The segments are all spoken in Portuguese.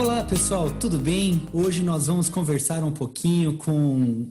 Olá pessoal, tudo bem? Hoje nós vamos conversar um pouquinho com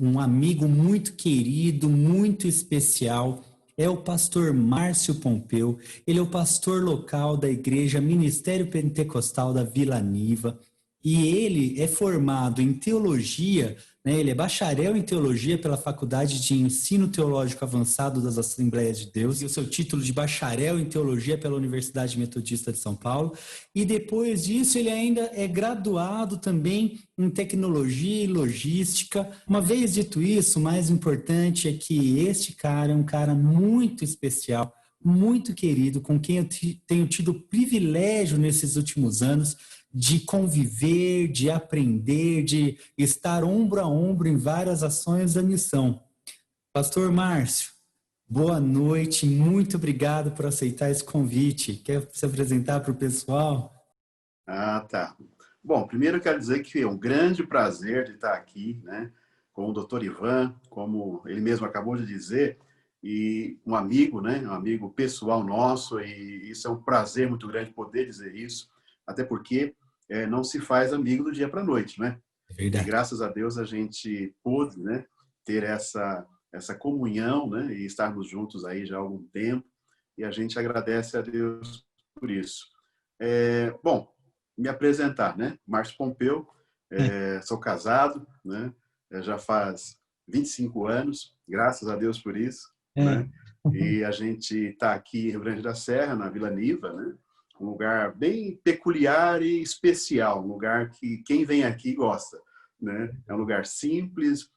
um amigo muito querido, muito especial. É o pastor Márcio Pompeu. Ele é o pastor local da Igreja Ministério Pentecostal da Vila Niva. E ele é formado em teologia, né? Ele é bacharel em teologia pela Faculdade de Ensino Teológico Avançado das Assembleias de Deus e o seu título de bacharel em teologia pela Universidade Metodista de São Paulo. E depois disso ele ainda é graduado também em tecnologia e logística. Uma vez dito isso, o mais importante é que este cara é um cara muito especial, muito querido, com quem eu tenho tido o privilégio nesses últimos anos de conviver, de aprender, de estar ombro a ombro em várias ações da missão. Pastor Márcio, boa noite, muito obrigado por aceitar esse convite. Quer se apresentar para o pessoal? Ah, tá. Bom, primeiro eu quero dizer que é um grande prazer de estar aqui, né, com o Dr. Ivan, como ele mesmo acabou de dizer, e um amigo, né, um amigo pessoal nosso, e isso é um prazer muito grande poder dizer isso, até porque não se faz amigo do dia para a noite, né? É E verdade. graças a Deus a gente pôde, né, ter essa comunhão, né, e estarmos juntos aí já há algum tempo, e a gente agradece a Deus por isso. Bom, me apresentar, né? Márcio Pompeu, sou casado, né? Já faz 25 anos, graças a Deus por isso, É. né? E a gente está aqui em Rio Grande da Serra, na Vila Niva, né? Um lugar bem peculiar e especial, um lugar que quem vem aqui gosta, né? É um lugar simples,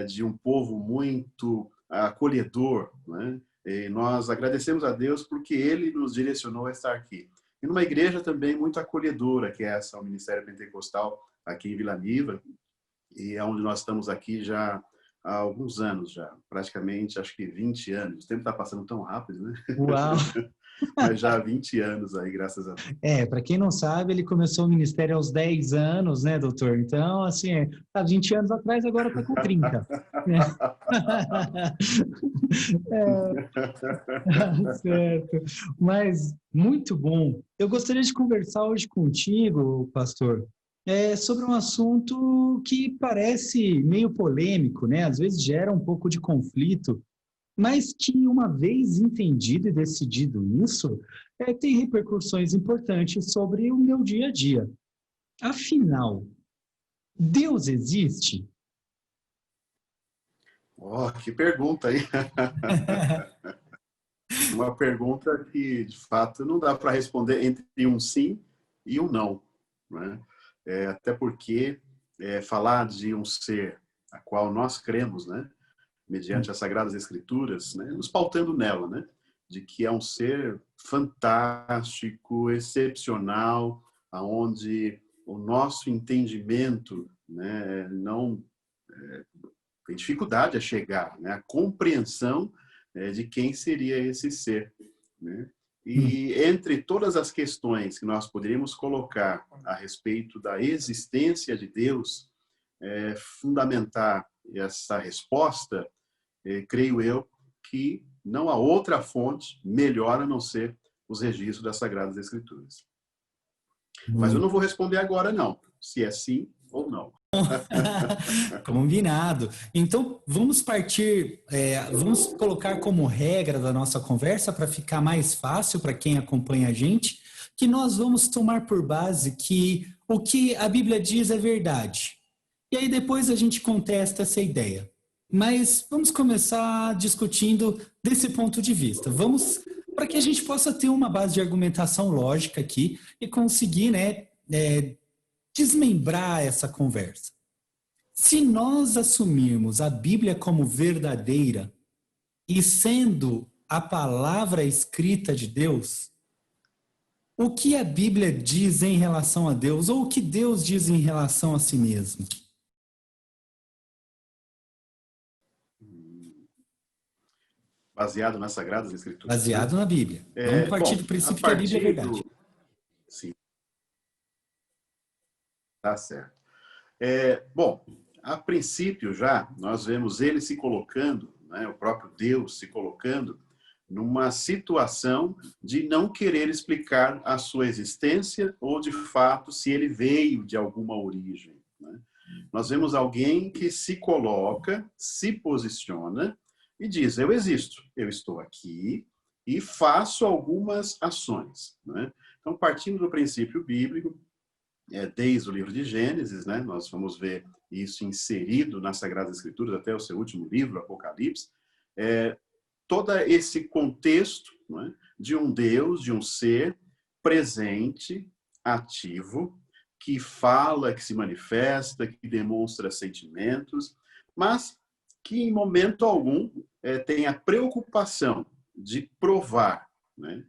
de um povo muito acolhedor, né? E nós agradecemos a Deus porque Ele nos direcionou a estar aqui. E numa igreja também muito acolhedora, que é essa, o Ministério Pentecostal, aqui em Vila Niva, e é onde nós estamos aqui já há alguns anos, já praticamente, acho que 20 anos. O tempo está passando tão rápido, né? Uau! Mas já há 20 anos aí, graças a Deus. Para quem não sabe, ele começou o ministério aos 10 anos, né, doutor? Então, assim, há 20 anos atrás, agora está com 30. Né? Certo. Mas, muito bom. Eu gostaria de conversar hoje contigo, pastor, sobre um assunto que parece meio polêmico, né? Às vezes gera um pouco de conflito, mas que uma vez entendido e decidido isso, tem repercussões importantes sobre o meu dia a dia. Afinal, Deus existe? Oh, que pergunta aí! Uma pergunta que, de fato, não dá para responder entre um sim e um não, né? Até porque falar de um ser a qual nós cremos, né? Mediante as Sagradas Escrituras, né, nos pautando nela, né, de que é um ser fantástico, excepcional, aonde o nosso entendimento, né, não tem dificuldade a chegar, né, a compreensão de quem seria esse ser, né? Hum, E entre todas as questões que nós poderíamos colocar a respeito da existência de Deus, fundamentar essa resposta, creio eu que não há outra fonte melhor a não ser os registros das Sagradas Escrituras. Mas eu não muito vou responder agora, não, se é sim ou não. combinado. Então, vamos partir, vamos colocar como regra da nossa conversa, para ficar mais fácil para quem acompanha a gente, que nós vamos tomar por base que o que a Bíblia diz é verdade. E aí depois a gente contesta essa ideia. Mas vamos começar discutindo desse ponto de vista. Vamos, para que a gente possa ter uma base de argumentação lógica aqui e conseguir, né, desmembrar essa conversa. Se nós assumirmos a Bíblia como verdadeira e sendo a palavra escrita de Deus, o que a Bíblia diz em relação a Deus, ou o que Deus diz em relação a si mesmo? Baseado nas Sagradas Escrituras, né? Baseado na Bíblia. Vamos partir do Bom, a princípio que a Bíblia é partir verdade. do... Sim, tá certo. Bom, a princípio já nós vemos ele se colocando, né, o próprio Deus se colocando numa situação de não querer explicar a sua existência ou, de fato, se ele veio de alguma origem, né? Nós vemos alguém que se coloca, se posiciona e diz: eu existo, eu estou aqui e faço algumas ações, né? Então, partindo do princípio bíblico, desde o livro de Gênesis, né, nós vamos ver isso inserido nas Sagradas Escrituras até o seu último livro, Apocalipse, todo esse contexto, né, de um Deus, de um ser presente, ativo, que fala, que se manifesta, que demonstra sentimentos, mas que em momento algum tem a preocupação de provar, né,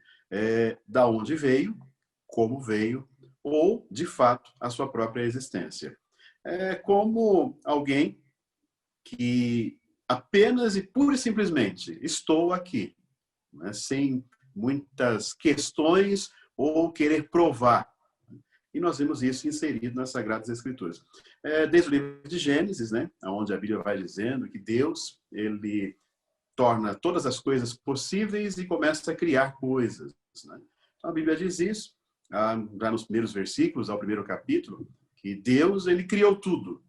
da onde veio, como veio, ou, de fato, a sua própria existência. É como alguém que apenas e pura e simplesmente estou aqui, né, sem muitas questões ou querer provar. E nós vemos isso inserido nas Sagradas Escrituras. Desde o livro de Gênesis, né, onde a Bíblia vai dizendo que Deus, ele torna todas as coisas possíveis e começa a criar coisas, né? Então, a Bíblia diz isso, já nos primeiros versículos, ao primeiro capítulo, que Deus, ele criou tudo.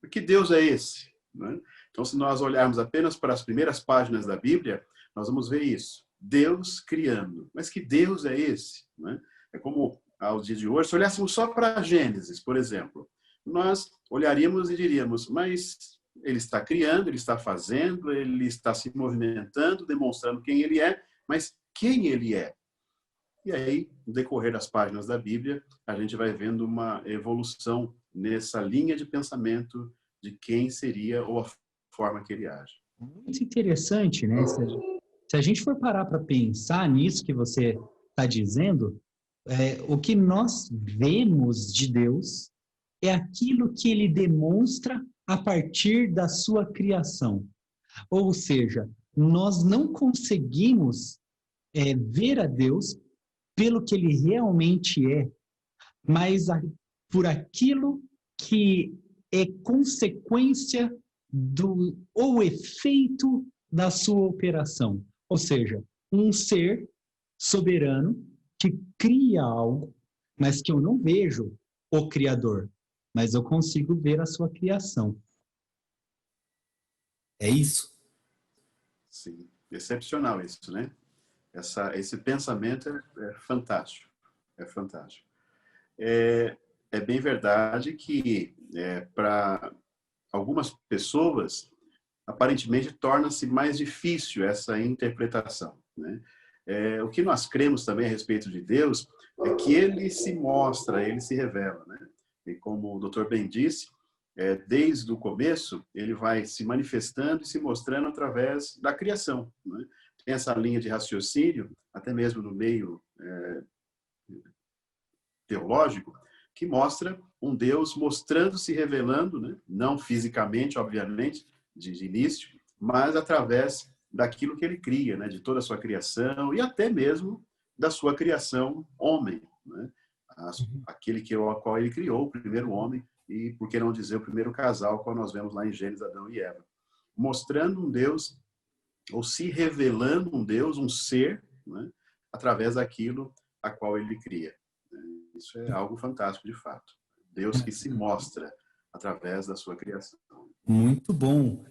Que Deus é esse, né? Então, se nós olharmos apenas para as primeiras páginas da Bíblia, nós vamos ver isso. Deus criando. Mas que Deus é esse, né? É como ao dia de hoje, se olhássemos só para Gênesis, por exemplo, nós olharíamos e diríamos: mas ele está criando, ele está fazendo, ele está se movimentando, demonstrando quem ele é, mas quem ele é? E aí, no decorrer das páginas da Bíblia, a gente vai vendo uma evolução nessa linha de pensamento de quem seria ou a forma que ele age. Muito interessante, né? Se a gente for parar para pensar nisso que você está dizendo, o que nós vemos de Deus é aquilo que ele demonstra a partir da sua criação. Ou seja, nós não conseguimos ver a Deus pelo que ele realmente é, mas por aquilo que é consequência ou efeito da sua operação. Ou seja, um ser soberano que cria algo, mas que eu não vejo o Criador, mas eu consigo ver a sua criação. É isso? Sim, excepcional isso, né? Esse pensamento é fantástico, é fantástico. É bem verdade que para algumas pessoas, aparentemente, torna-se mais difícil essa interpretação, né? O que nós cremos também a respeito de Deus é que ele se mostra, ele se revela, né? E como o doutor bem disse, desde o começo, ele vai se manifestando e se mostrando através da criação, né? Tem essa linha de raciocínio, até mesmo no meio teológico, que mostra um Deus mostrando-se, revelando, né? Não fisicamente, obviamente, de início, mas através daquilo que ele cria, né? De toda a sua criação e até mesmo da sua criação homem, né? Aquele a qual ele criou, o primeiro homem, e por que não dizer o primeiro casal, qual nós vemos lá em Gênesis, Adão e Eva. Mostrando um Deus, ou se revelando um Deus, um ser, né? Através daquilo a qual ele cria. Isso é algo fantástico, de fato. Deus que se mostra através da sua criação. Muito bom.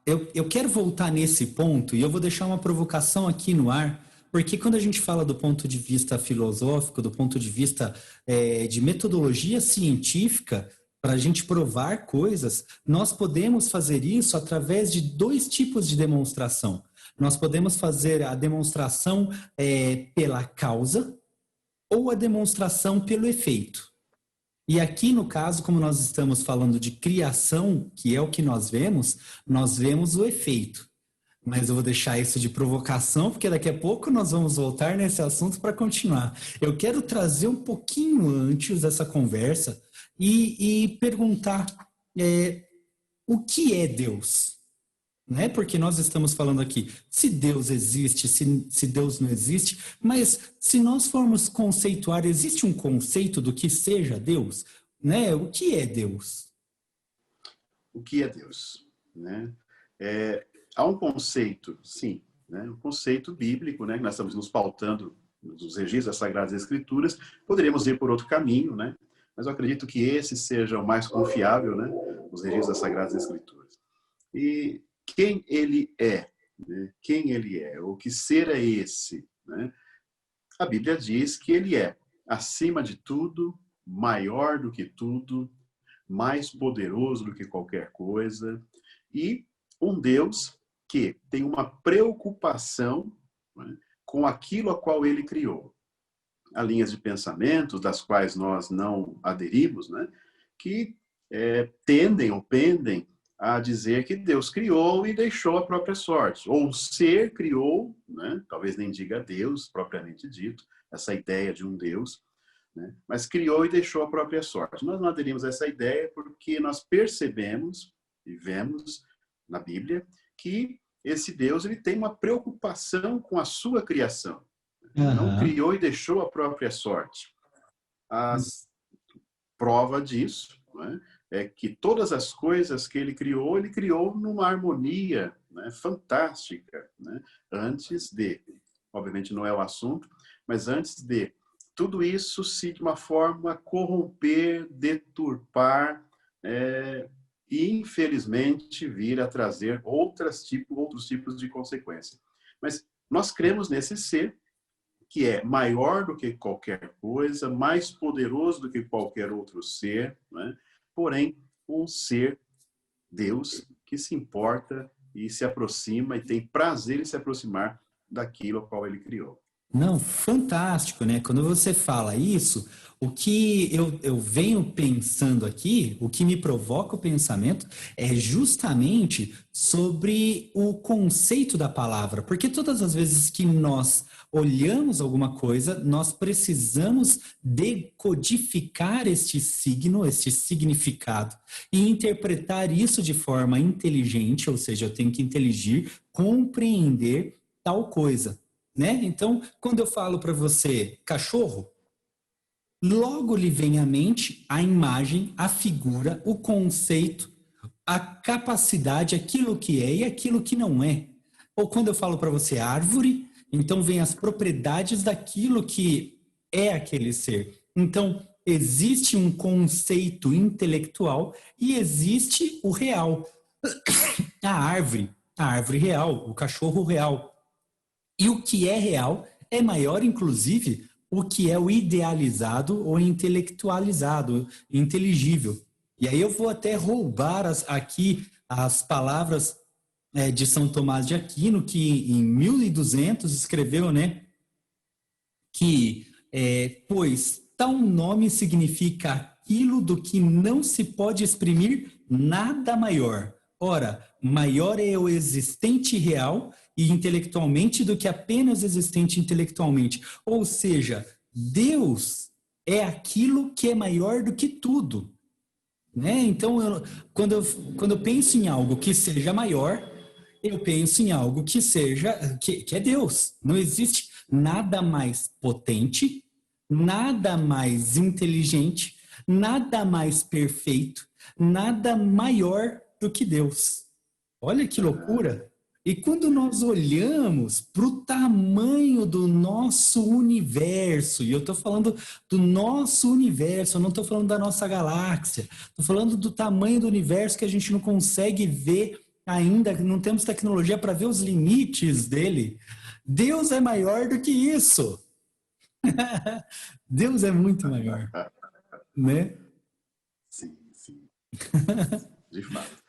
Eu quero voltar nesse ponto e eu vou deixar uma provocação aqui no ar, porque quando a gente fala do ponto de vista filosófico, do ponto de vista de metodologia científica, para a gente provar coisas, nós podemos fazer isso através de dois tipos de demonstração. Nós podemos fazer a demonstração pela causa ou a demonstração pelo efeito. E aqui, no caso, como nós estamos falando de criação, que é o que nós vemos o efeito. Mas eu vou deixar isso de provocação, porque daqui a pouco nós vamos voltar nesse assunto para continuar. Eu quero trazer um pouquinho antes dessa conversa e perguntar o que é Deus? Né? Porque nós estamos falando aqui, se Deus existe, se Deus não existe, mas se nós formos conceituar, existe um conceito do que seja Deus? Né? O que é Deus? O que é Deus, né? Há um conceito, sim, né? O conceito bíblico, né? Que nós estamos nos pautando nos registros das Sagradas Escrituras, poderíamos ir por outro caminho, né? Mas eu acredito que esse seja o mais confiável, né? Os registros das Sagradas Escrituras. E quem ele é? Né? Quem ele é? O que ser é esse? Né? A Bíblia diz que ele é, acima de tudo, maior do que tudo, mais poderoso do que qualquer coisa, e um Deus que tem uma preocupação, né, com aquilo a qual ele criou. Há linhas de pensamento, das quais nós não aderimos, né, que tendem ou pendem a dizer que Deus criou e deixou a própria sorte. Ou o ser criou, né, talvez nem diga Deus, propriamente dito, essa ideia de um Deus, né, mas criou e deixou a própria sorte. Nós não aderimos a essa ideia porque nós percebemos e vemos na Bíblia que esse Deus ele tem uma preocupação com a sua criação. Não criou e deixou a própria sorte. A prova disso, né, é que todas as coisas que ele criou numa harmonia, né, fantástica, né, antes de, obviamente não é o assunto, mas antes de tudo isso se de uma forma corromper, deturpar, e infelizmente vir a trazer outros tipos de consequências. Mas nós cremos nesse ser que é maior do que qualquer coisa, mais poderoso do que qualquer outro ser, né? Porém, um ser, Deus, que se importa e se aproxima e tem prazer em se aproximar daquilo ao qual ele criou. Não, fantástico, né? Quando você fala isso, o que eu venho pensando aqui, o que me provoca o pensamento é justamente sobre o conceito da palavra, porque todas as vezes que nós olhamos alguma coisa, nós precisamos decodificar este signo, este significado, e interpretar isso de forma inteligente, ou seja, eu tenho que inteligir, compreender tal coisa. Né? Então, quando eu falo para você cachorro, logo lhe vem à mente a imagem, a figura, o conceito, a capacidade, aquilo que é e aquilo que não é. Ou quando eu falo para você árvore, então vem as propriedades daquilo que é aquele ser. Então, existe um conceito intelectual e existe o real. A árvore real, o cachorro real. E o que é real é maior, inclusive, o que é o idealizado ou intelectualizado, inteligível. E aí eu vou até roubar aqui as palavras de São Tomás de Aquino, que em 1200 escreveu, né, que, pois tal nome significa aquilo do que não se pode exprimir nada maior. Ora, maior é o existente real e intelectualmente do que apenas existente intelectualmente. Ou seja, Deus é aquilo que é maior do que tudo. Né? Então, quando eu penso em algo que seja maior, eu penso em algo que seja, que é Deus. Não existe nada mais potente, nada mais inteligente, nada mais perfeito, nada maior do que Deus. Olha que loucura! E quando nós olhamos para o tamanho do nosso universo, e eu estou falando do nosso universo, eu não estou falando da nossa galáxia, estou falando do tamanho do universo que a gente não consegue ver ainda, não temos tecnologia para ver os limites dele. Deus é maior do que isso. Deus é muito maior, né? Sim, sim. De fato.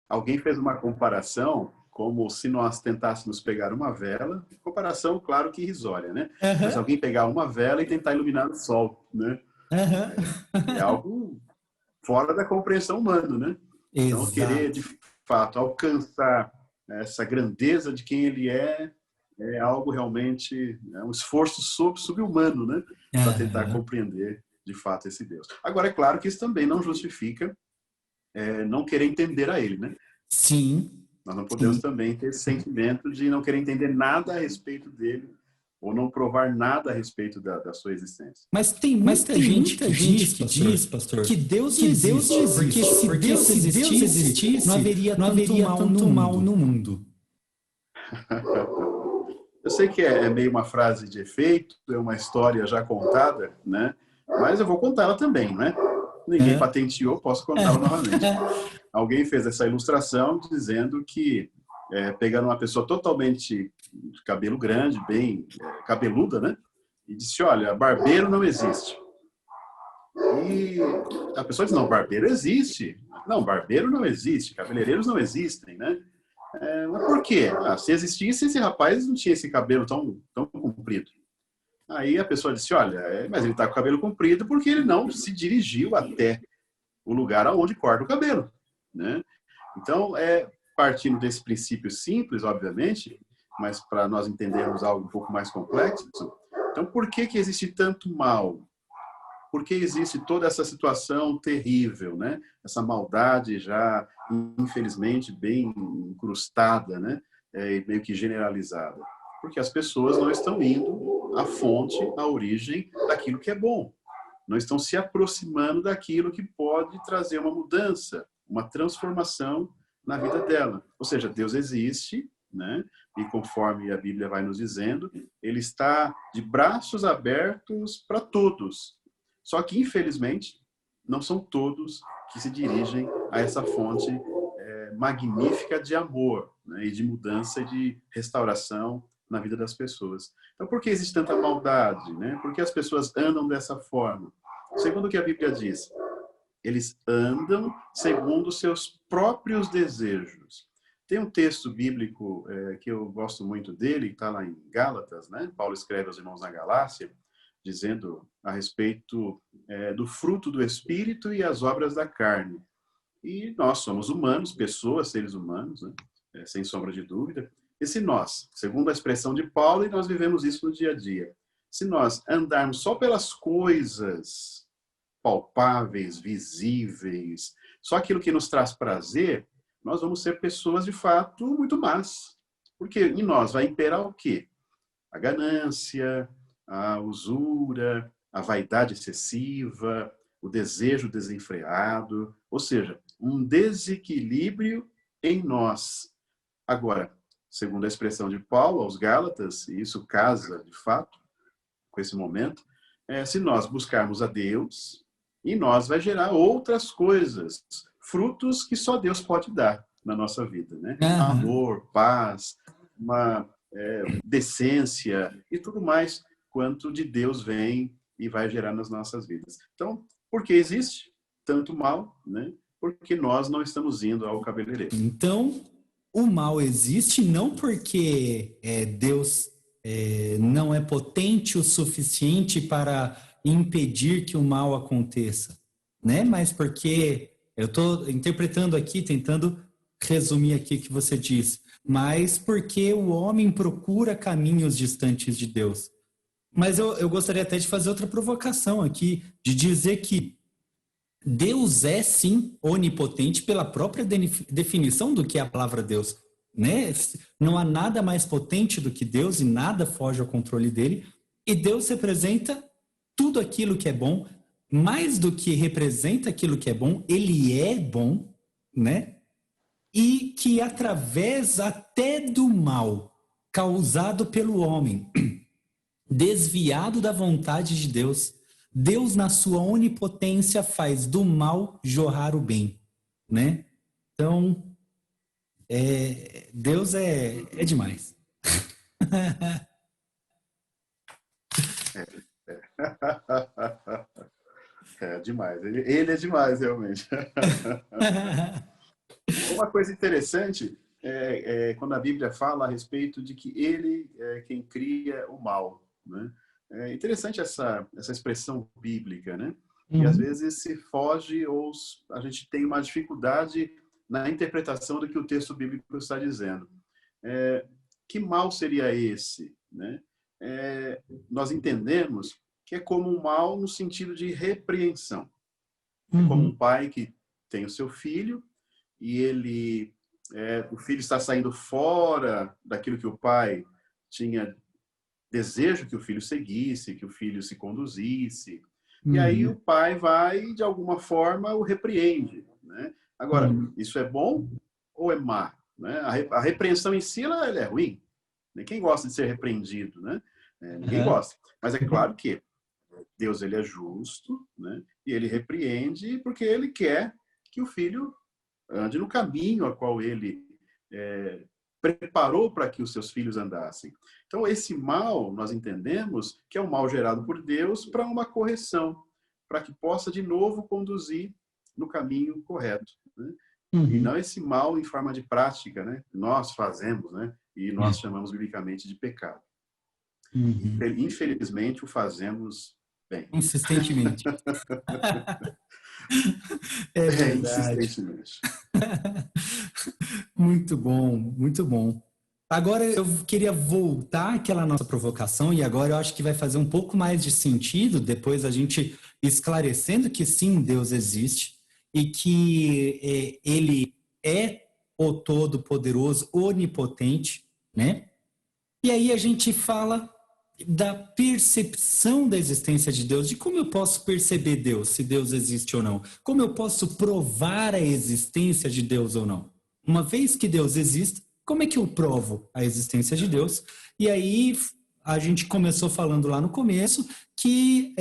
Alguém fez uma comparação como se nós tentássemos pegar uma vela, comparação, claro que irrisória, né? Uhum. Mas alguém pegar uma vela e tentar iluminar o sol, né? Uhum. É algo fora da compreensão humana, né? Exato. Então, querer, de fato, alcançar essa grandeza de quem ele é algo realmente, um esforço subhumano, né? Para tentar compreender, de fato, esse Deus. Agora, é claro que isso também não justifica não querer entender a ele, né? Sim. Nós não podemos também ter esse sentimento de não querer entender nada a respeito dele ou não provar nada a respeito da sua existência. Mas tem muita gente que diz, pastor, que Deus não existe. Porque se Deus existisse, não haveria tanto mal no mundo. Eu sei que é meio uma frase de efeito, é uma história já contada, né? Mas eu vou contá-la também, né? Ninguém patenteou, posso contá-la novamente. Alguém fez essa ilustração dizendo que, pegando uma pessoa totalmente de cabelo grande, bem cabeluda, né? E disse, olha, barbeiro não existe. E a pessoa diz, não, barbeiro existe. Não, barbeiro não existe, cabeleireiros não existem, né? Mas por quê? Se existisse, esse rapaz não tinha esse cabelo tão comprido. Aí a pessoa disse, olha, mas ele está com o cabelo comprido porque ele não se dirigiu até o lugar aonde corta o cabelo, né? Então, partindo desse princípio simples, obviamente, mas para nós entendermos algo um pouco mais complexo, então por que existe tanto mal? Por que existe toda essa situação terrível, né? Essa maldade já, infelizmente, bem incrustada, né? Meio que generalizada. Porque as pessoas não estão indo à fonte, à origem daquilo que é bom. Não estão se aproximando daquilo que pode trazer uma mudança, uma transformação na vida dela. Ou seja, Deus existe, né? E conforme a Bíblia vai nos dizendo, Ele está de braços abertos para todos. Só que, infelizmente, não são todos que se dirigem a essa fonte magnífica de amor, né? E de mudança e de restauração na vida das pessoas. Então, por que existe tanta maldade, né? Por que as pessoas andam dessa forma? Segundo o que a Bíblia diz, eles andam segundo os seus próprios desejos. Tem um texto bíblico que eu gosto muito dele, que está lá em Gálatas, né? Paulo escreve aos irmãos na Galácia, dizendo a respeito do fruto do Espírito e as obras da carne. E nós somos humanos, pessoas, seres humanos, né? Sem sombra de dúvida. E se nós, segundo a expressão de Paulo, e nós vivemos isso no dia a dia, se nós andarmos só pelas coisas palpáveis, visíveis, só aquilo que nos traz prazer, nós vamos ser pessoas, de fato, muito más. Porque em nós vai imperar o quê? A ganância, a usura, a vaidade excessiva, o desejo desenfreado, ou seja, um desequilíbrio em nós. Agora, segundo a expressão de Paulo aos Gálatas, e isso casa, de fato, com esse momento, se nós buscarmos a Deus, em nós vai gerar outras coisas, frutos que só Deus pode dar na nossa vida, né? Amor, paz, uma decência e tudo mais quanto de Deus vem e vai gerar nas nossas vidas. Então, por que existe tanto mal, né? Porque nós não estamos indo ao cabeleireiro. Então, o mal existe não porque Deus não é potente o suficiente para impedir que o mal aconteça, né? Mas porque eu estou interpretando aqui, tentando resumir aqui o que você disse, mas porque o homem procura caminhos distantes de Deus. Mas eu gostaria até de fazer outra provocação aqui, de dizer que Deus é, sim, onipotente pela própria definição do que é a palavra Deus, né? Não há nada mais potente do que Deus e nada foge ao controle dele. E Deus representa tudo aquilo que é bom, mais do que representa aquilo que é bom, ele é bom, né? E que através até do mal causado pelo homem, desviado da vontade de Deus, Deus, na sua onipotência, faz do mal jorrar o bem, né? Então, Deus é demais. É demais. Ele é demais, realmente. Uma coisa interessante quando a Bíblia fala a respeito de que ele é quem cria o mal, né? É interessante essa expressão bíblica, né? E às vezes se foge ou a gente tem uma dificuldade na interpretação do que o texto bíblico está dizendo. Que mal seria esse, né? Nós entendemos que é como um mal no sentido de repreensão. É como um pai que tem o seu filho e o filho está saindo fora daquilo que o pai tinha desejo que o filho seguisse, que o filho se conduzisse. E aí o pai vai, de alguma forma, o repreende, né? Agora, isso é bom ou é má? Né? A repreensão em si ela é ruim, Quem gosta de ser repreendido, né? Ninguém Aham. gosta. Mas é claro que Deus, ele é justo, né? E ele repreende porque ele quer que o filho ande no caminho a qual ele é, preparou para que os seus filhos andassem. Então, esse mal, nós entendemos que é um mal gerado por Deus para uma correção, para que possa de novo conduzir no caminho correto, né? E não Uhum. esse mal em forma de prática, né? Nós fazemos, né? E nós chamamos biblicamente de pecado. Uhum. Infelizmente, o fazemos bem. Insistentemente. É verdade. Insistentemente. Muito bom, muito bom. Agora eu queria voltar àquela nossa provocação, e agora eu acho que vai fazer um pouco mais de sentido depois a gente esclarecendo que sim, Deus existe e que ele é o Todo-Poderoso, onipotente, né? E aí a gente fala da percepção da existência de Deus, de como eu posso perceber Deus, se Deus existe ou não. Como eu posso provar a existência de Deus ou não. Uma vez que Deus existe, como é que eu provo a existência de Deus? E aí a gente começou falando lá no começo que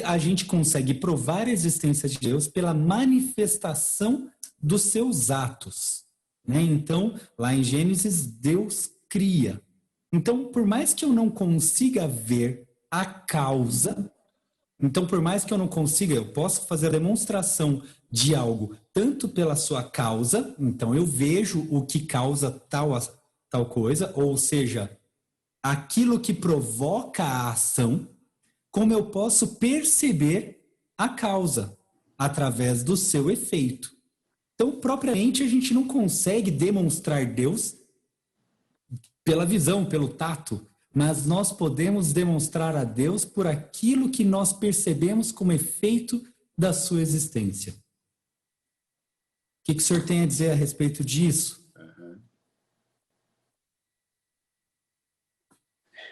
a gente consegue provar a existência de Deus pela manifestação dos seus atos, né? Então, lá em Gênesis, Deus cria. Então, por mais que eu não consiga ver a causa, então, por mais que eu não consiga, eu posso fazer a demonstração de algo tanto pela sua causa, então eu vejo o que causa tal coisa, ou seja, aquilo que provoca a ação, como eu posso perceber a causa através do seu efeito. Então, propriamente, a gente não consegue demonstrar Deus pela visão, pelo tato, mas nós podemos demonstrar a Deus por aquilo que nós percebemos como efeito da sua existência. O que o senhor tem a dizer a respeito disso?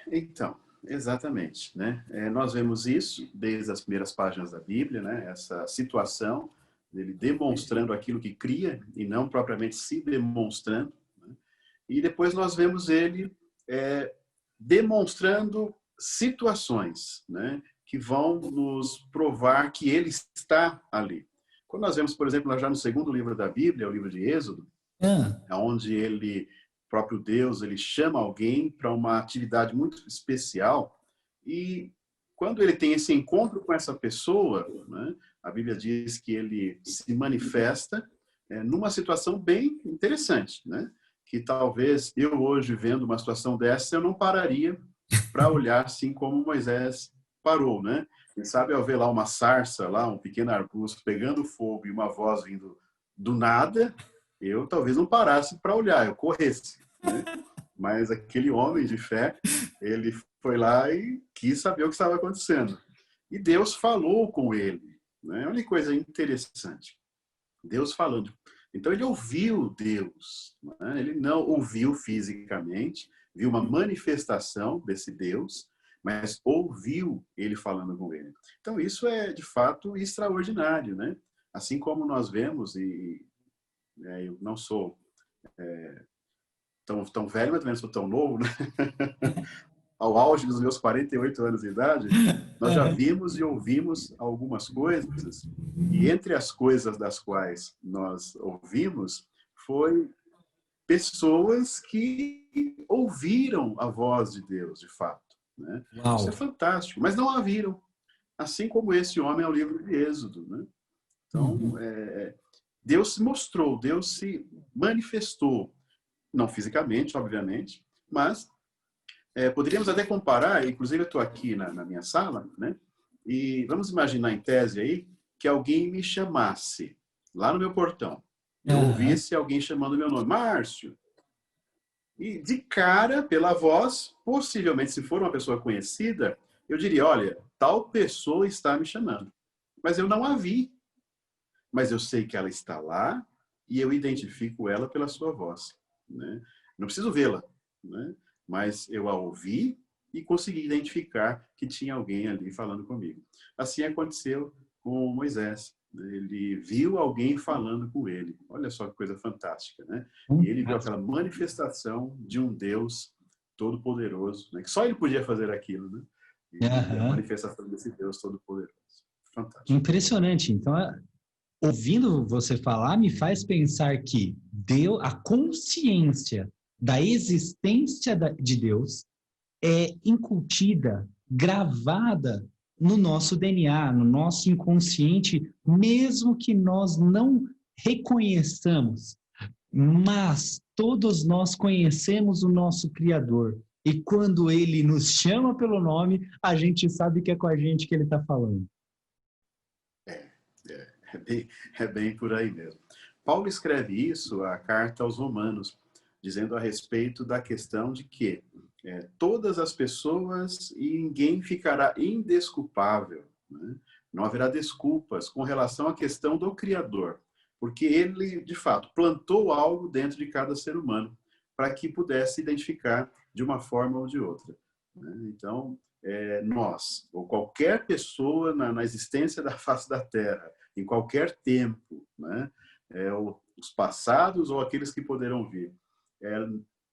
Então, exatamente, né? Nós vemos isso desde as primeiras páginas da Bíblia, né? Essa situação dele demonstrando aquilo que cria e não propriamente se demonstrando, né? E depois nós vemos ele demonstrando situações, né? Que vão nos provar que ele está ali. Quando nós vemos, por exemplo, já no segundo livro da Bíblia, o livro de Êxodo, Ah, onde ele, próprio Deus, ele chama alguém para uma atividade muito especial e quando ele tem esse encontro com essa pessoa, né, a Bíblia diz que ele se manifesta numa situação bem interessante, né? Que talvez eu hoje vendo uma situação dessa eu não pararia para olhar assim como Moisés parou, né? Quem sabe ao ver lá uma sarça, lá um pequeno arbusto pegando fogo e uma voz vindo do nada, eu talvez não parasse para olhar, eu corresse, né? Mas aquele homem de fé, ele foi lá e quis saber o que estava acontecendo. E Deus falou com ele, né? Olha que coisa interessante. Deus falando. Então ele ouviu Deus, né? Ele não ouviu fisicamente, viu uma manifestação desse Deus, mas ouviu ele falando com ele. Então isso é de fato extraordinário, né? Assim como nós vemos eu não sou tão velho, mas também não sou tão novo, né? Ao auge dos meus 48 anos de idade, nós já vimos e ouvimos algumas coisas, e entre as coisas das quais nós ouvimos, foi pessoas que ouviram a voz de Deus, de fato, né? Isso é uau. fantástico, mas não a viram, assim como esse homem ao livro de Êxodo, né? Então, Uhum. Deus se mostrou, Deus se manifestou, não fisicamente, obviamente, mas poderíamos até comparar, inclusive eu estou aqui na minha sala, né? E vamos imaginar em tese aí que alguém me chamasse lá no meu portão. Eu Aham. ouvisse alguém chamando meu nome, Márcio. E de cara, pela voz, possivelmente se for uma pessoa conhecida, eu diria, olha, tal pessoa está me chamando. Mas eu não a vi. Mas eu sei que ela está lá e eu identifico ela pela sua voz, né? Não preciso vê-la, né? Mas eu a ouvi e consegui identificar que tinha alguém ali falando comigo. Assim aconteceu com Moisés. Ele viu alguém falando com ele. Olha só que coisa fantástica, né? E ele viu aquela manifestação de um Deus todo-poderoso, né? Que só ele podia fazer aquilo, né? E a Aham. manifestação desse Deus todo-poderoso. Fantástico. Impressionante. Então, ouvindo você falar, me faz pensar que Deus, a consciência da existência de Deus é incutida, gravada no nosso DNA, no nosso inconsciente, mesmo que nós não reconheçamos, mas todos nós conhecemos o nosso Criador. E quando ele nos chama pelo nome, a gente sabe que é com a gente que ele está falando. É bem por aí mesmo. Paulo escreve isso, a carta aos Romanos, dizendo a respeito da questão de que todas as pessoas e ninguém ficará indesculpável, né? Não haverá desculpas com relação à questão do Criador, porque ele, de fato, plantou algo dentro de cada ser humano para que pudesse identificar de uma forma ou de outra, né? Então, nós, ou qualquer pessoa na existência da face da Terra, em qualquer tempo, né? Os passados ou aqueles que poderão vir,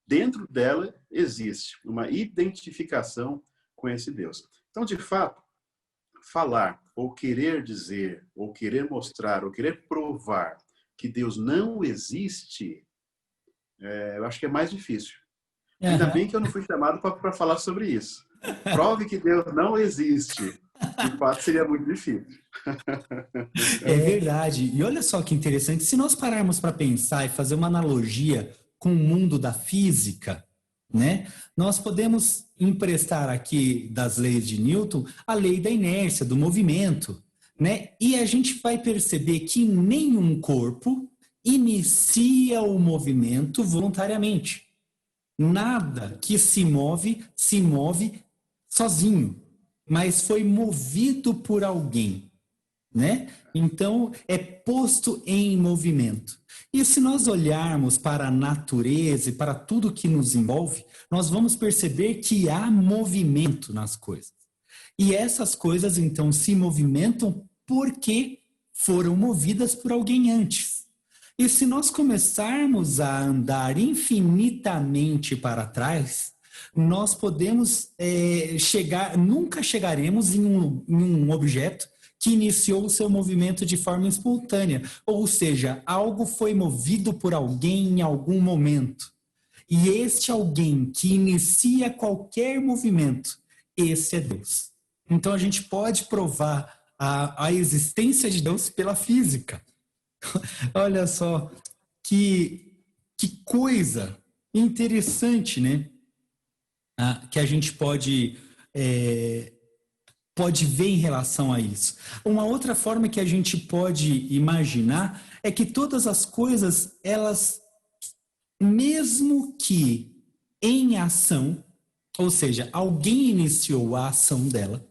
dentro dela existe uma identificação com esse Deus. Então, de fato, falar, ou querer dizer, ou querer mostrar, ou querer provar que Deus não existe, eu acho que é mais difícil. Ainda bem Uhum. que eu não fui chamado para falar sobre isso. Prove que Deus não existe. De fato, seria muito difícil. É verdade. E olha só que interessante, se nós pararmos para pensar e fazer uma analogia com o mundo da física, né? Nós podemos emprestar aqui das leis de Newton a lei da inércia, do movimento, né? E a gente vai perceber que nenhum corpo inicia o movimento voluntariamente. Nada que se move sozinho, mas foi movido por alguém, né? Então, é posto em movimento. E se nós olharmos para a natureza e para tudo que nos envolve, nós vamos perceber que há movimento nas coisas. E essas coisas, então, se movimentam porque foram movidas por alguém antes. E se nós começarmos a andar infinitamente para trás, nós podemos nunca chegaremos em um objeto que iniciou o seu movimento de forma espontânea. Ou seja, algo foi movido por alguém em algum momento. E este alguém que inicia qualquer movimento, esse é Deus. Então a gente pode provar a existência de Deus pela física. Olha só que coisa interessante, né? Que a gente pode ver em relação a isso. Uma outra forma que a gente pode imaginar é que todas as coisas, elas, mesmo que em ação, ou seja, alguém iniciou a ação dela,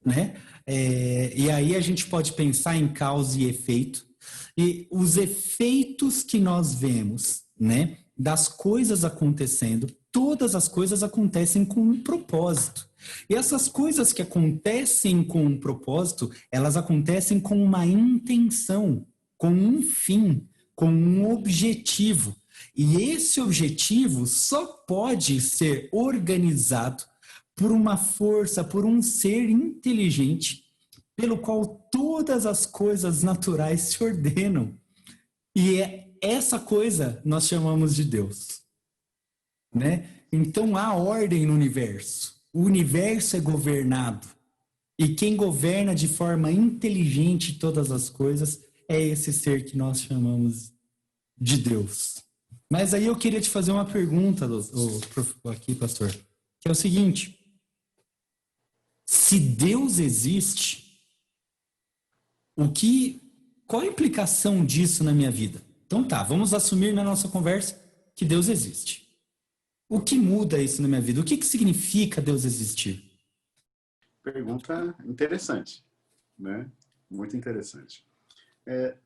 né? E aí a gente pode pensar em causa e efeito. E os efeitos que nós vemos, né, das coisas acontecendo, todas as coisas acontecem com um propósito. E essas coisas que acontecem com um propósito, elas acontecem com uma intenção, com um fim, com um objetivo. E esse objetivo só pode ser organizado por uma força, por um ser inteligente, pelo qual todas as coisas naturais se ordenam. E essa coisa nós chamamos de Deus, né? Então há ordem no universo. O universo é governado. E quem governa de forma inteligente todas as coisas é esse ser que nós chamamos de Deus. Mas aí eu queria te fazer uma pergunta aqui, pastor, que é o seguinte: se Deus existe, qual a implicação disso na minha vida? Então tá, vamos assumir na nossa conversa que Deus existe. O que muda isso na minha vida? O que significa Deus existir? Pergunta interessante, né? Muito interessante.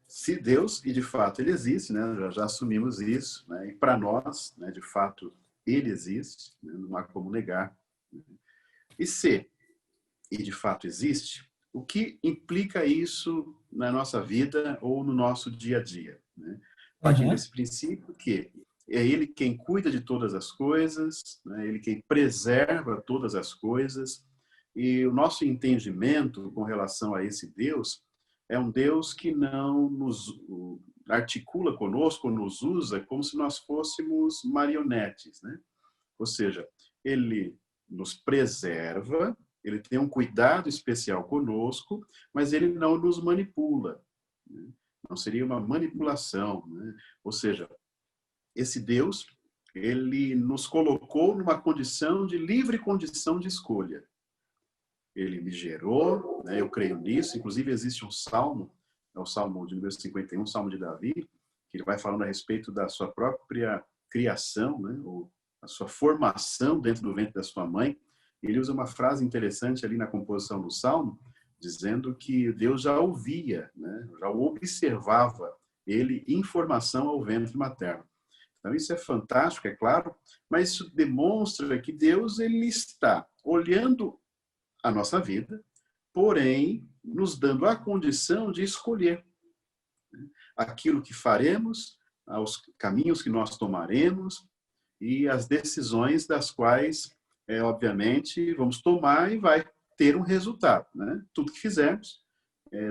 Se Deus, e de fato ele existe, né? Já assumimos isso, né? E para nós, né, de fato, ele existe, né? Não há como negar. Né? E de fato existe, o que implica isso na nossa vida ou no nosso dia a dia? Né? Partindo Uhum. desse princípio que é Ele quem cuida de todas as coisas, né? Ele quem preserva todas as coisas. E o nosso entendimento com relação a esse Deus é um Deus que não nos articula conosco, nos usa como se nós fôssemos marionetes, né? Ou seja, Ele nos preserva, Ele tem um cuidado especial conosco, mas Ele não nos manipula, né? Não seria uma manipulação, né? Ou seja, esse Deus, Ele nos colocou numa condição de livre condição de escolha. Ele me gerou, né? Eu creio nisso. Inclusive existe um salmo, é o Salmo de número 51, o Salmo de Davi, que ele vai falando a respeito da sua própria criação, né? Ou a sua formação dentro do ventre da sua mãe. Ele usa uma frase interessante ali na composição do Salmo, dizendo que Deus já ouvia, né? Já o observava, ele em formação ao ventre materno. Então isso é fantástico, é claro, mas isso demonstra que Deus ele está olhando a nossa vida, porém nos dando a condição de escolher aquilo que faremos, os caminhos que nós tomaremos e as decisões das quais, obviamente, vamos tomar e vai ter um resultado, né? Tudo que fizermos.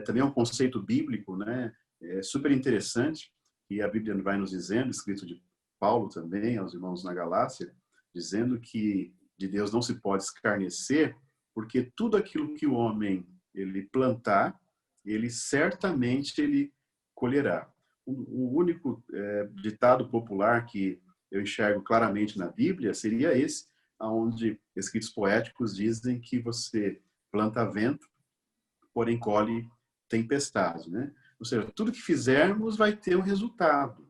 Também é um conceito bíblico, né? Super interessante, e a Bíblia vai nos dizendo, escrito de Paulo também, aos irmãos na Galácia, dizendo que de Deus não se pode escarnecer, porque tudo aquilo que o homem ele plantar, ele certamente ele colherá. O único ditado popular que eu enxergo claramente na Bíblia seria esse, onde escritos poéticos dizem que você planta vento, porém colhe tempestade, né? Ou seja, tudo que fizermos vai ter um resultado.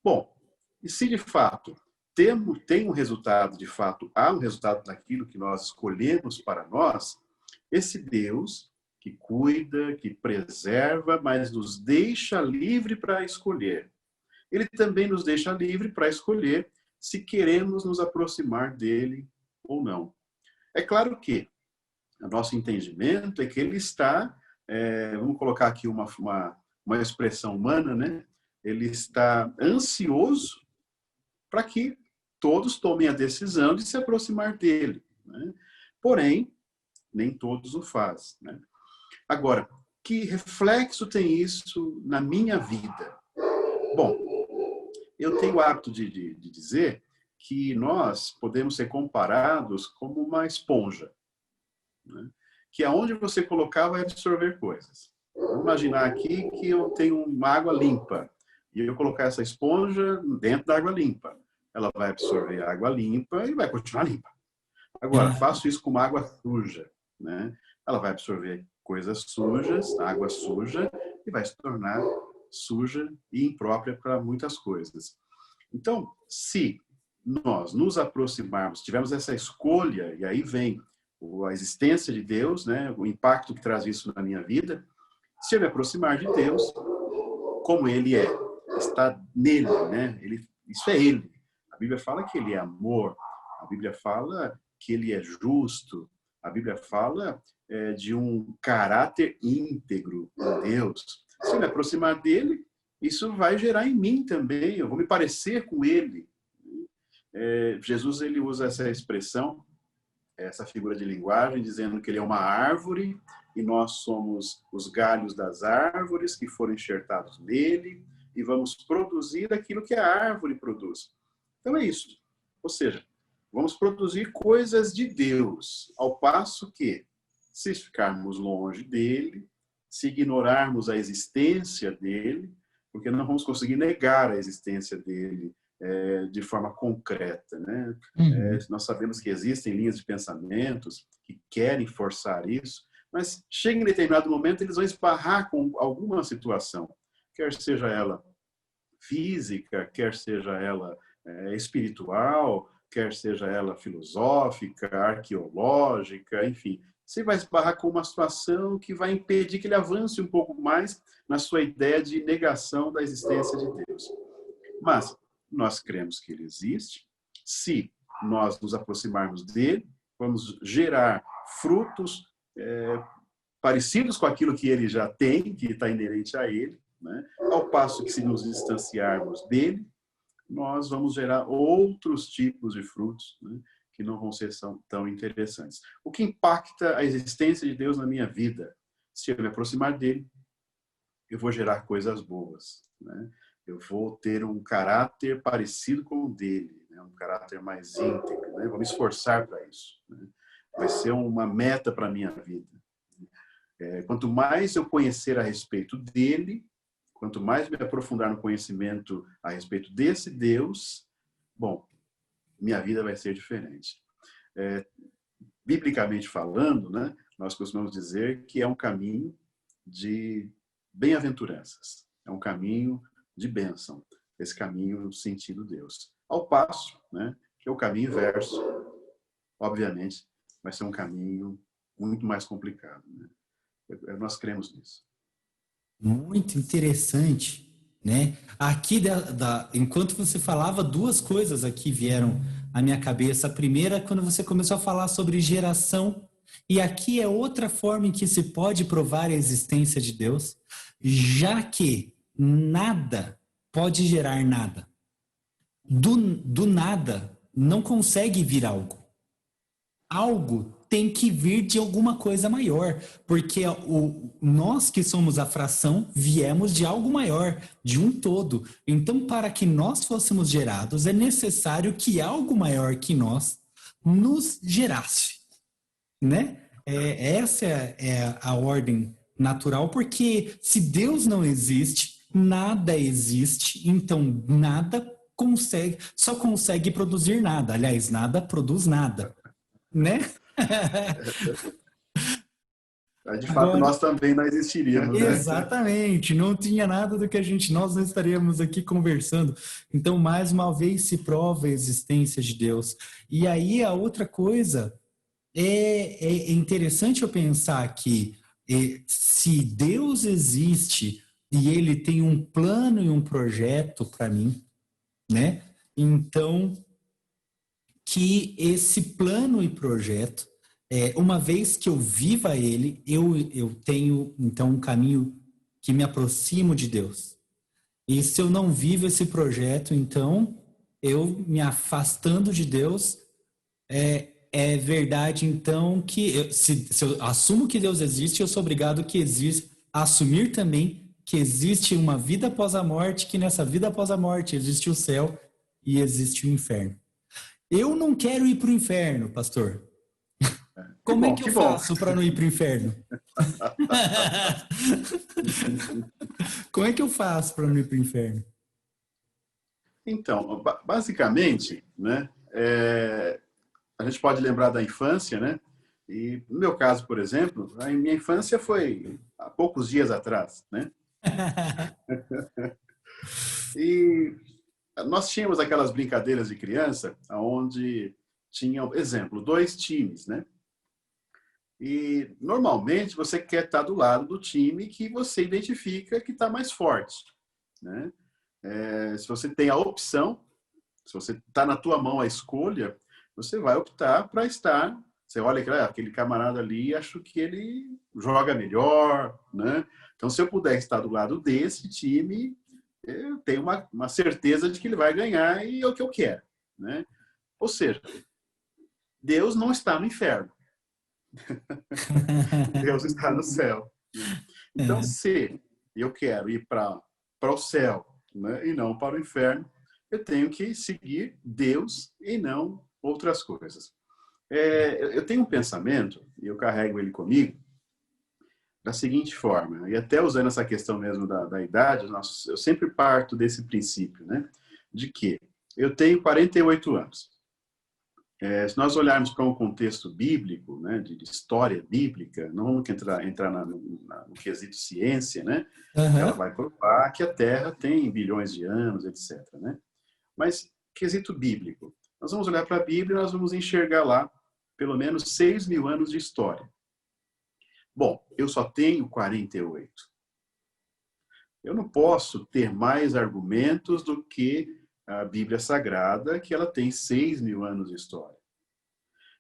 Bom, e se de fato tem um resultado, de fato há um resultado daquilo que nós escolhemos para nós, esse Deus que cuida, que preserva, mas nos deixa livre para escolher. Ele também nos deixa livre para escolher se queremos nos aproximar dele ou não. É claro que o nosso entendimento é que ele está, vamos colocar aqui uma expressão humana, né? Ele está ansioso para que todos tomem a decisão de se aproximar dele, né? Porém, nem todos o fazem, né? Agora, que reflexo tem isso na minha vida? Bom, eu tenho o hábito de dizer que nós podemos ser comparados como uma esponja, né? Que aonde você colocar vai absorver coisas. Vamos imaginar aqui que eu tenho uma água limpa e eu colocar essa esponja dentro da água limpa. Ela vai absorver a água limpa e vai continuar limpa. Agora, faço isso com uma água suja, né? Ela vai absorver coisas sujas, água suja, e vai se tornar suja e imprópria para muitas coisas. Então, se nós nos aproximarmos, tivermos essa escolha, e aí vem a existência de Deus, né? O impacto que traz isso na minha vida, se eu me aproximar de Deus, como Ele é, está nele, né? Isso é Ele. A Bíblia fala que Ele é amor, a Bíblia fala que Ele é justo, a Bíblia fala de um caráter íntegro em Deus. Se eu me aproximar dele, isso vai gerar em mim também, eu vou me parecer com Ele. Jesus ele usa essa expressão, essa figura de linguagem, dizendo que Ele é uma árvore e nós somos os galhos das árvores que foram enxertados nele e vamos produzir aquilo que a árvore produz. Então é isso. Ou seja, vamos produzir coisas de Deus, ao passo que, se ficarmos longe dele, se ignorarmos a existência dele, porque não vamos conseguir negar a existência dele de forma concreta, né? Nós sabemos que existem linhas de pensamentos que querem forçar isso, mas chega em determinado momento eles vão esbarrar com alguma situação, quer seja ela física, quer seja ela espiritual, quer seja ela filosófica, arqueológica, enfim. Você vai esbarrar com uma situação que vai impedir que ele avance um pouco mais na sua ideia de negação da existência de Deus. Mas nós cremos que ele existe. Se nós nos aproximarmos dele, vamos gerar frutos parecidos com aquilo que ele já tem, que está inerente a ele, né? Ao passo que se nos distanciarmos dele, nós vamos gerar outros tipos de frutos, né, que não vão ser tão interessantes. O que impacta a existência de Deus na minha vida? Se eu me aproximar dele, eu vou gerar coisas boas, né? Eu vou ter um caráter parecido com o dele, né? Um caráter mais íntegro, né? Vou me esforçar para isso, né? Vai ser uma meta para a minha vida. Quanto mais eu conhecer a respeito dele, quanto mais me aprofundar no conhecimento a respeito desse Deus, bom, minha vida vai ser diferente. Biblicamente falando, né, nós costumamos dizer que é um caminho de bem-aventuranças, é um caminho de bênção, esse caminho no sentido Deus. Ao passo, né, que é o caminho inverso, obviamente, vai ser um caminho muito mais complicado, né? Nós cremos nisso. Muito interessante, né? Aqui, enquanto você falava, duas coisas aqui vieram à minha cabeça. A primeira, quando você começou a falar sobre geração, e aqui é outra forma em que se pode provar a existência de Deus, já que nada pode gerar nada. Do nada não consegue vir algo. Algo tem que vir de alguma coisa maior, porque nós que somos a fração viemos de algo maior, de um todo. Então, para que nós fôssemos gerados, é necessário que algo maior que nós nos gerasse, né? Essa é a ordem natural, porque se Deus não existe, nada existe, então nada só consegue produzir nada. Aliás, nada produz nada, né? De fato, Agora, nós também não existiríamos, né? exatamente, não tinha nada do que nós não estaríamos aqui conversando. Então, mais uma vez se prova a existência de Deus. E aí a outra coisa é interessante eu pensar que se Deus existe e ele tem um plano e um projeto para mim, né? Então, que esse plano e projeto, uma vez que eu viva ele, eu tenho, então, um caminho que me aproximo de Deus. E se eu não vivo esse projeto, então, eu me afastando de Deus, é verdade, então, que se eu assumo que Deus existe, eu sou obrigado a assumir também que existe uma vida após a morte, que nessa vida após a morte existe o céu e existe o inferno. Eu não quero ir para o inferno, pastor. Que Como é bom, que eu que bom. faço para não ir para o inferno? Como é que eu faço para não ir para o inferno? Então, basicamente, né, a gente pode lembrar da infância, né? E no meu caso, por exemplo, a minha infância foi há poucos dias atrás, né? E nós tínhamos aquelas brincadeiras de criança, onde tinham, exemplo, dois times, né? E normalmente você quer estar do lado do time que você identifica que está mais forte, né? Se você tem a opção, se você está na tua mão a escolha, você vai optar para estar. Você olha aquele camarada ali, acho que ele joga melhor, né? Então, se eu puder estar do lado desse time, eu tenho uma certeza de que ele vai ganhar e é o que eu quero, né? Ou seja, Deus não está no inferno. Deus está no céu. Então, se eu quero ir para o céu, né, e não para o inferno, eu tenho que seguir Deus e não outras coisas. Eu tenho um pensamento, e eu carrego ele comigo, da seguinte forma, e até usando essa questão mesmo da idade, eu sempre parto desse princípio, né, de que eu tenho 48 anos. Se nós olharmos para um contexto bíblico, né, de história bíblica, não vamos entrar no quesito ciência, né? Ela vai provar que a Terra tem bilhões de anos, etc. Né? Mas, quesito bíblico, nós vamos olhar para a Bíblia e nós vamos enxergar lá pelo menos 6.000 anos de história. Bom, eu só tenho 48. Eu não posso ter mais argumentos do que a Bíblia Sagrada, que ela tem 6.000 anos de história.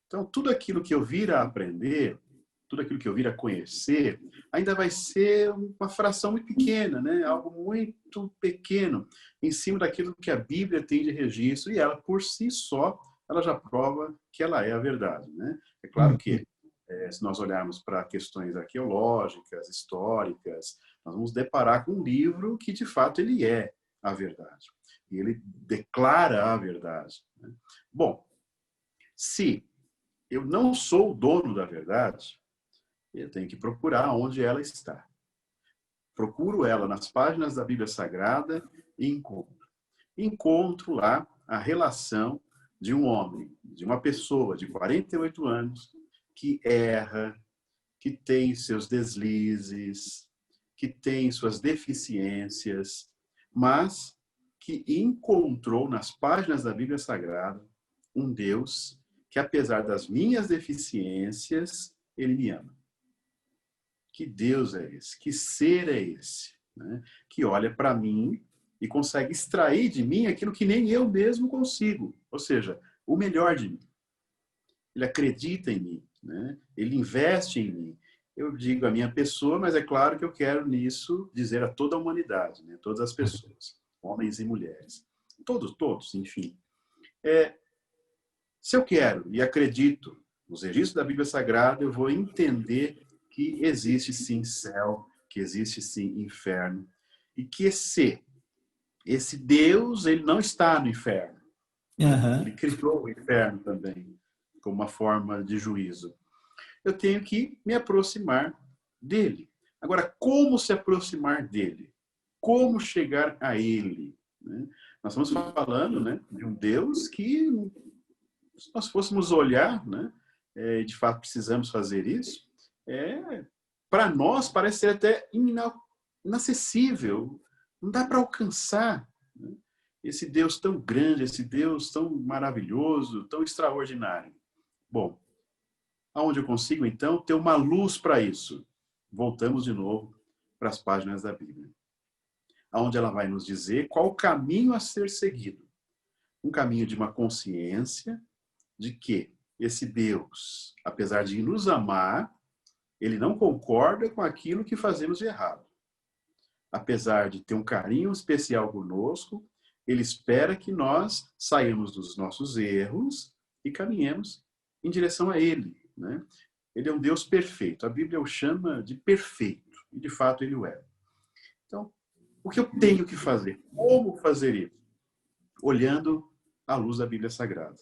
Então, tudo aquilo que eu vir a aprender, tudo aquilo que eu vir a conhecer, ainda vai ser uma fração muito pequena, né? Algo muito pequeno, em cima daquilo que a Bíblia tem de registro, e ela, por si só, ela já prova que ela é a verdade, né? É claro que, se nós olharmos para questões arqueológicas, históricas, nós vamos deparar com um livro que, de fato, ele é a verdade. E ele declara a verdade, né? Bom, se eu não sou o dono da verdade, eu tenho que procurar onde ela está. Procuro ela nas páginas da Bíblia Sagrada e encontro. Encontro lá a relação de um homem, de uma pessoa de 48 anos, que erra, que tem seus deslizes, que tem suas deficiências, mas que encontrou nas páginas da Bíblia Sagrada um Deus que, apesar das minhas deficiências, ele me ama. Que Deus é esse? Que ser é esse? Né? Que olha para mim e consegue extrair de mim aquilo que nem eu mesmo consigo. Ou seja, o melhor de mim. Ele acredita em mim, né? Ele investe em mim. Eu digo a minha pessoa, mas é claro que eu quero nisso dizer a toda a humanidade, né? Todas as pessoas, homens e mulheres. Todos, enfim. Se eu quero e acredito nos registros da Bíblia Sagrada, eu vou entender que existe sim céu, que existe sim inferno, e que esse Deus, ele não está no inferno. Ele criou o inferno também, como uma forma de juízo. Eu tenho que me aproximar dele. Agora, como se aproximar dele? Como chegar a ele? Né? Nós estamos falando, né, de um Deus que, se nós fôssemos olhar, né, de fato precisamos fazer isso, para nós parece ser até inacessível, não dá para alcançar, né? Esse Deus tão grande, esse Deus tão maravilhoso, tão extraordinário. Bom, aonde eu consigo então ter uma luz para isso? Voltamos de novo para as páginas da Bíblia, aonde ela vai nos dizer qual o caminho a ser seguido. Um caminho de uma consciência de que esse Deus, apesar de nos amar, ele não concorda com aquilo que fazemos de errado. Apesar de ter um carinho especial conosco, ele espera que nós saímos dos nossos erros e caminhemos em direção a ele, né? Ele é um Deus perfeito. A Bíblia o chama de perfeito. E, de fato, ele o é. Então, o que eu tenho que fazer? Como fazer isso? Olhando à luz da Bíblia Sagrada,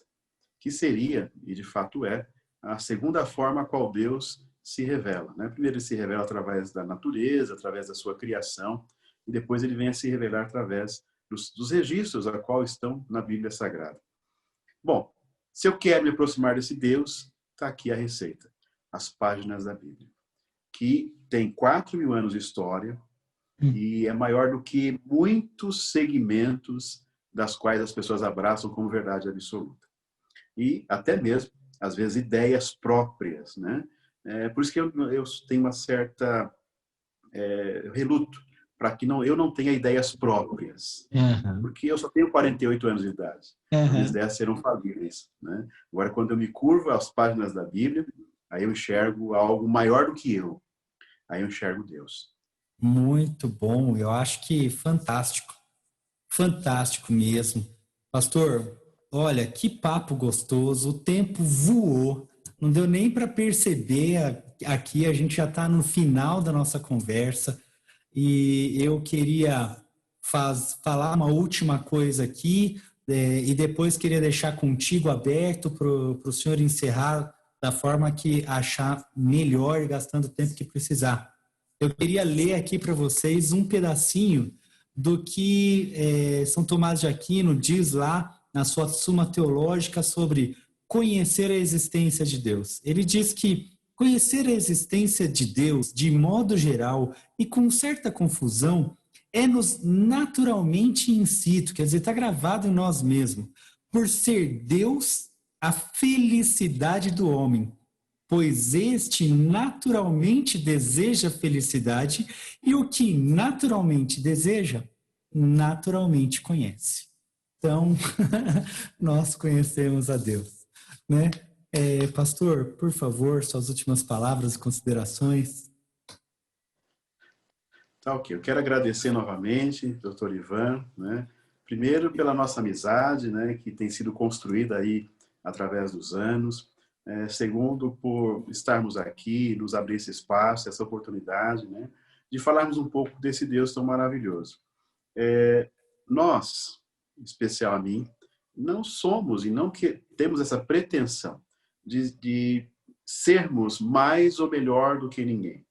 que seria, e de fato é, a segunda forma a qual Deus se revela, né? Primeiro, ele se revela através da natureza, através da sua criação, e depois ele vem a se revelar através dos registros a qual estão na Bíblia Sagrada. Bom, se eu quero me aproximar desse Deus, está aqui a receita. As páginas da Bíblia, que tem 4.000 anos de história e é maior do que muitos segmentos das quais as pessoas abraçam como verdade absoluta. E até mesmo, às vezes, ideias próprias, né? Por isso que eu tenho uma certa reluto para que eu não tenha ideias próprias. Porque eu só tenho 48 anos de idade. Minhas ideias serão falíveis, né? Agora, quando eu me curvo às páginas da Bíblia, aí eu enxergo algo maior do que eu. Aí eu enxergo Deus. Muito bom. Eu acho que fantástico. Fantástico mesmo. Pastor, olha, que papo gostoso. O tempo voou. Não deu nem para perceber. Aqui a gente já está no final da nossa conversa. E eu queria falar uma última coisa aqui, e depois queria deixar contigo aberto para o senhor encerrar da forma que achar melhor, gastando o tempo que precisar. Eu queria ler aqui para vocês um pedacinho do que São Tomás de Aquino diz lá na sua Suma Teológica sobre conhecer a existência de Deus. Ele diz que conhecer a existência de Deus, de modo geral, e com certa confusão, é-nos naturalmente incito, quer dizer, está gravado em nós mesmos, por ser Deus a felicidade do homem, pois este naturalmente deseja felicidade e o que naturalmente deseja, naturalmente conhece. Então, nós conhecemos a Deus, né? Pastor, por favor, suas últimas palavras e considerações. Tá, ok. Eu quero agradecer novamente, doutor Ivan, né? Primeiro pela nossa amizade, né, que tem sido construída aí através dos anos. Segundo, por estarmos aqui, nos abrir esse espaço, essa oportunidade, né, de falarmos um pouco desse Deus tão maravilhoso. Nós, em especial a mim, não somos e não temos essa pretensão de sermos mais ou melhor do que ninguém.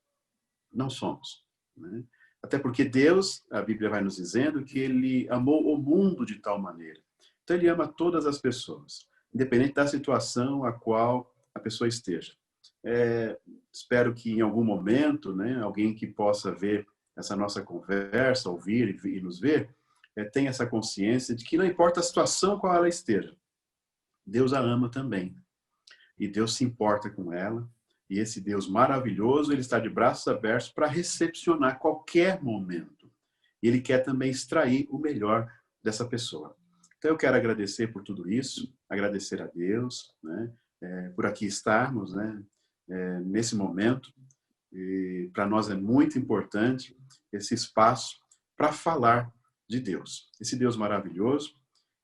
Não somos, né? Até porque Deus, a Bíblia vai nos dizendo que Ele amou o mundo de tal maneira. Então Ele ama todas as pessoas, independente da situação a qual a pessoa esteja. Espero que em algum momento, né, alguém que possa ver essa nossa conversa, ouvir e nos ver, tenha essa consciência de que não importa a situação qual ela esteja, Deus a ama também. E Deus se importa com ela. E esse Deus maravilhoso, Ele está de braços abertos para recepcionar qualquer momento. E Ele quer também extrair o melhor dessa pessoa. Então eu quero agradecer por tudo isso, agradecer a Deus, né, por aqui estarmos, né, nesse momento. E para nós é muito importante esse espaço para falar de Deus. Esse Deus maravilhoso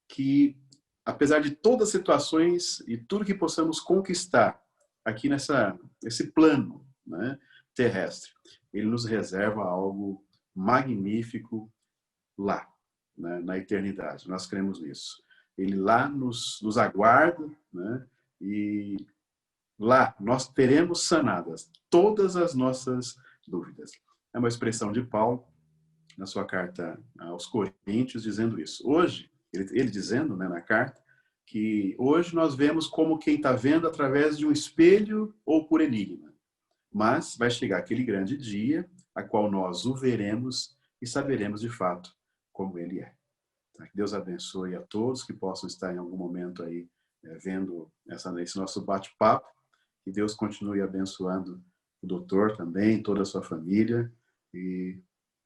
que, apesar de todas as situações e tudo que possamos conquistar aqui nesse plano, né, terrestre, Ele nos reserva algo magnífico lá, né, na eternidade. Nós cremos nisso. Ele lá nos aguarda, né, e lá nós teremos sanadas todas as nossas dúvidas. É uma expressão de Paulo na sua carta aos Coríntios dizendo isso. Hoje, ele dizendo, né, na carta, que hoje nós vemos como quem está vendo através de um espelho ou por enigma. Mas vai chegar aquele grande dia, a qual nós o veremos e saberemos de fato como Ele é. Que Deus abençoe a todos que possam estar em algum momento aí vendo esse nosso bate-papo. Que Deus continue abençoando o doutor também, toda a sua família. E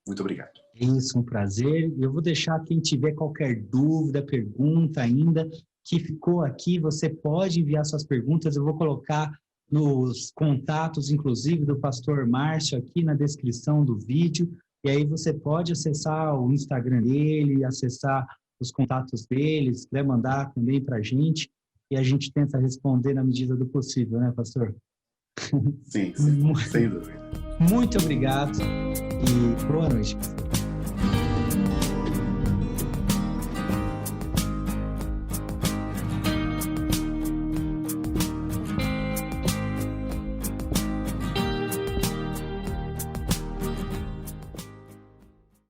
muito obrigado. É isso, um prazer. Eu vou deixar quem tiver qualquer dúvida, pergunta ainda, que ficou aqui, você pode enviar suas perguntas. Eu vou colocar nos contatos, inclusive, do pastor Márcio aqui na descrição do vídeo. E aí você pode acessar o Instagram dele, acessar os contatos dele, se quiser mandar também para a gente. E a gente tenta responder na medida do possível, né, pastor? Sim, sem dúvida. Muito obrigado e boa noite.